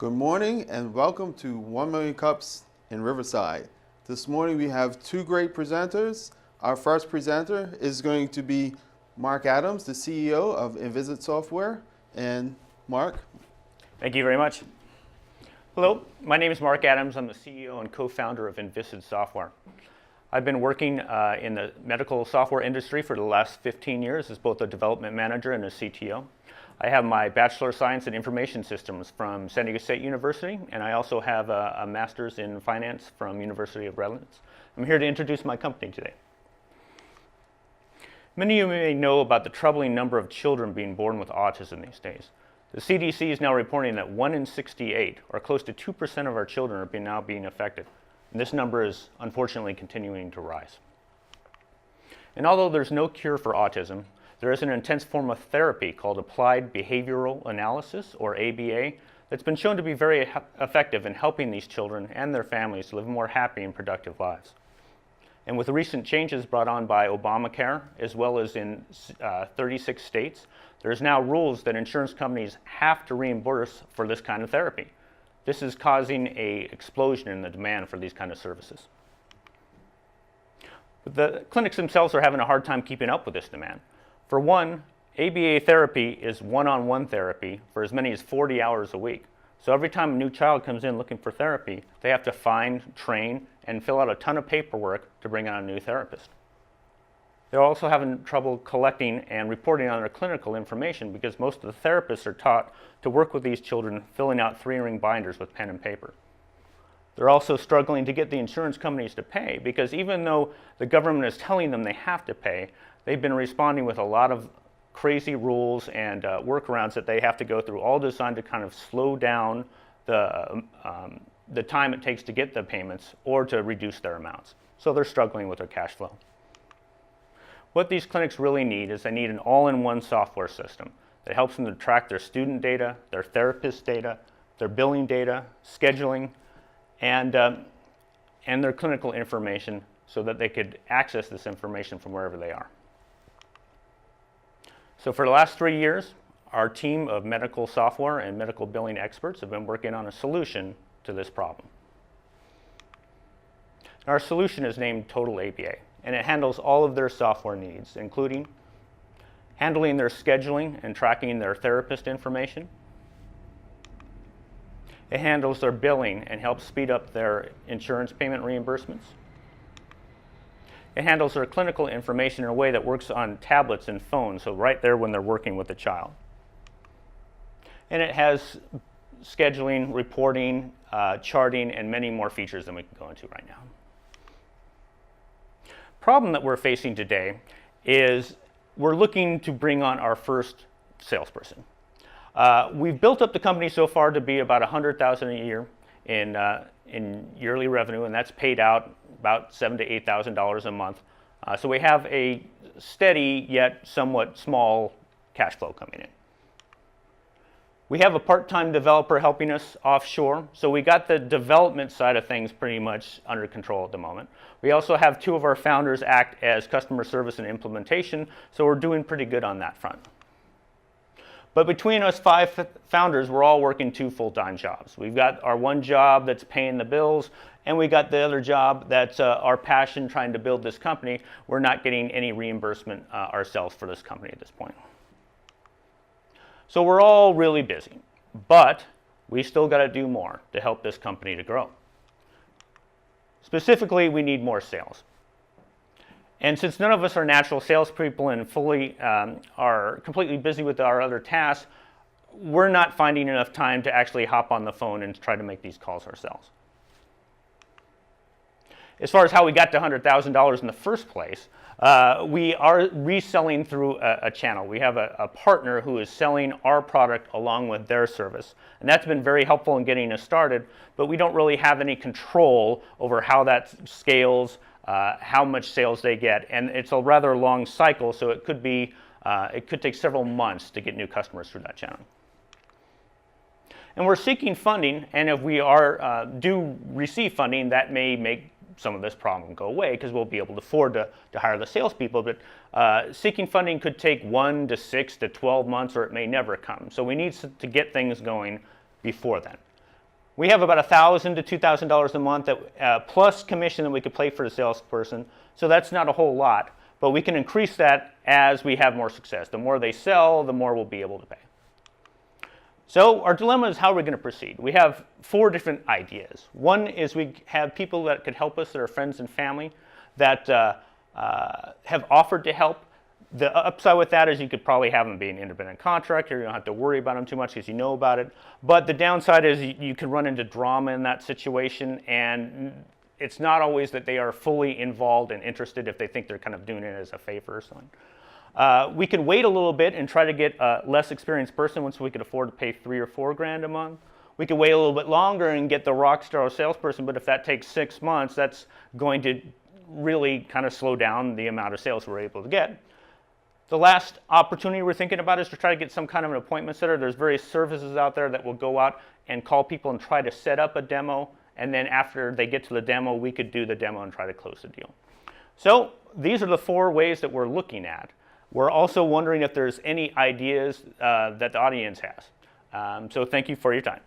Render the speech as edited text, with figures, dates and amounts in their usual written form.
Good morning and welcome to 1 Million Cups in Riverside. This morning we have two great presenters. Our first presenter is going to be Mark Adams, the CEO of Invisit Software. And Mark. Thank you very much. Hello, my name is Mark Adams. I'm the CEO and co-founder of Invisit Software. I've been working in the medical software industry for the last 15 years as both a development manager and a CTO. I have my Bachelor of Science in Information Systems from San Diego State University, and I also have a Master's in Finance from University of Redlands. I'm here to introduce my company today. Many of you may know about the troubling number of children being born with autism these days. The CDC is now reporting that 1 in 68, or close to 2% of our children, are now being affected. And this number is unfortunately continuing to rise. And although there's no cure for autism, there is an intense form of therapy called Applied Behavioral Analysis, or ABA, that's been shown to be very effective in helping these children and their families live more happy and productive lives. And with the recent changes brought on by Obamacare, as well as in 36 states, there's now rules that insurance companies have to reimburse for this kind of therapy. This is causing an explosion in the demand for these kind of services. But the clinics themselves are having a hard time keeping up with this demand. For one, ABA therapy is one-on-one therapy for as many as 40 hours a week. So every time a new child comes in looking for therapy, they have to find, train, and fill out a ton of paperwork to bring on a new therapist. They're also having trouble collecting and reporting on their clinical information because most of the therapists are taught to work with these children filling out 3-ring binders with pen and paper. They're also struggling to get the insurance companies to pay because even though the government is telling them they have to pay, they've been responding with a lot of crazy rules and workarounds that they have to go through, all designed to kind of slow down the time it takes to get the payments or to reduce their amounts. So they're struggling with their cash flow. What these clinics really need is they need an all-in-one software system that helps them to track their student data, their therapist data, their billing data, scheduling, and their clinical information so that they could access this information from wherever they are. So for the last 3 years, our team of medical software and medical billing experts have been working on a solution to this problem. Our solution is named Total ABA, and it handles all of their software needs, including handling their scheduling and tracking their therapist information. It handles their billing and helps speed up their insurance payment reimbursements. It handles their clinical information in a way that works on tablets and phones, so right there when they're working with the child. And it has scheduling, reporting, charting, and many more features than we can go into right now. Problem that we're facing today is we're looking to bring on our first salesperson. We've built up the company so far to be about $100,000 a year in yearly revenue, and that's paid out about $7,000 to $8,000 a month. So we have a steady yet somewhat small cash flow coming in. We have a part-time developer helping us offshore, so we got the development side of things pretty much under control at the moment. We also have 2 of our founders act as customer service and implementation, so we're doing pretty good on that front. But between us 5 founders, we're all working 2 full-time jobs. We've got our one job that's paying the bills, and we got the other job that's our passion trying to build this company. We're not getting any reimbursement ourselves for this company at this point. So we're all really busy, but we still got to do more to help this company to grow. Specifically, we need more sales. And since none of us are natural salespeople and are completely busy with our other tasks, we're not finding enough time to actually hop on the phone and try to make these calls ourselves. As far as how we got to $100,000 in the first place, we are reselling through a channel. We have a partner who is selling our product along with their service. And that's been very helpful in getting us started, but we don't really have any control over how that scales, how much sales they get. And it's a rather long cycle, so it could take several months to get new customers through that channel. And we're seeking funding, and if we do receive funding, that may make some of this problem go away because we'll be able to afford to hire the salespeople. But seeking funding could take 1 to 6 to 12 months, or it may never come. So we need to get things going before then. We have about $1,000 to $2,000 a month that, plus commission that we could pay for the salesperson. So that's not a whole lot, but we can increase that as we have more success. The more they sell, the more we'll be able to pay. So our dilemma is, how are we going to proceed? We have 4 different ideas. One is we have people that could help us that are friends and family that have offered to help. The upside with that is you could probably have them be an independent contractor. You don't have to worry about them too much because you know about it. But the downside is you could run into drama in that situation, and it's not always that they are fully involved and interested if they think they're kind of doing it as a favor or something. We can wait a little bit and try to get a less experienced person once we could afford to pay $3,000 or $4,000 a month. We could wait a little bit longer and get the rock star salesperson, but if that takes 6 months, that's going to really kind of slow down the amount of sales we're able to get. The last opportunity we're thinking about is to try to get some kind of an appointment setter. There's various services out there that will go out and call people and try to set up a demo, and then after they get to the demo, we could do the demo and try to close the deal. So these are the 4 ways that we're looking at. We're also wondering if there's any ideas that the audience has. So thank you for your time.